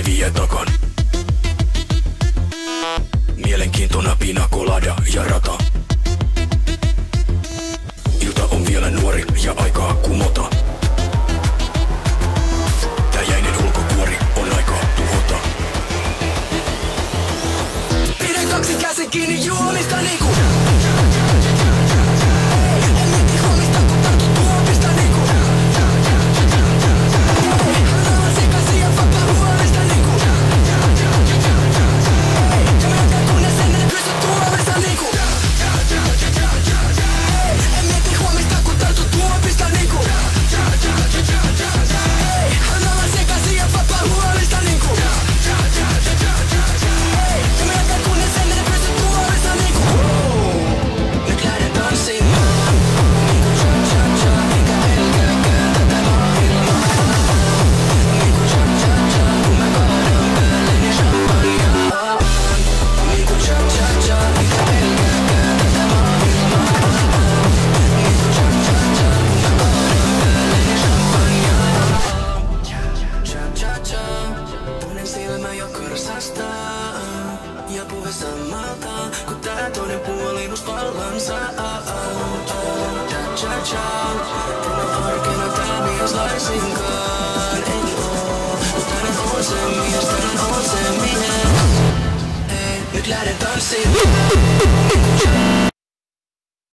ei vie takan. Mielenkiintona pina colada ja rata. Ilta on vielä nuori ja aikaa kumota. Tää jäinen ulkokuori on aikaa tuhota. Pidä kaksi käsin kiinni juomista niinku. En mieti huomista kun tartu tuopista niinku. Haluan sekaisin ja fakka huomista niinku. Ja melkein kunnes ennen pysty tuomista niinku. En mieti huomista kun tartu tuopista niinku. Haluan sekaisin ja fakka huomista niinku. Ja melkein kunnes ennen pysty tuomista niinku. Nyt lähden tanssimaan. Niinku cha-cha-cha, eikä pelkääkään tätä maailmaa. Niinku cha-cha-cha, kun mä kaadan päälleni champagnea. Niinku cha-cha-cha, eikä pelkääkään tätä maailmaa. Niinku cha-cha-cha, kun mä kaadan päälleni champagnea. Cha-cha-cha, tunnen silmä jo karsastaa. Ja puhe samalta, kun tää toinen puoli must vallansa. Cha-cha-cha, tunnen arkena tää mies laisinkaan. Ei oo, mut tänään on se mies, tänään on se minä. Ei, nyt lähden tanssimaan.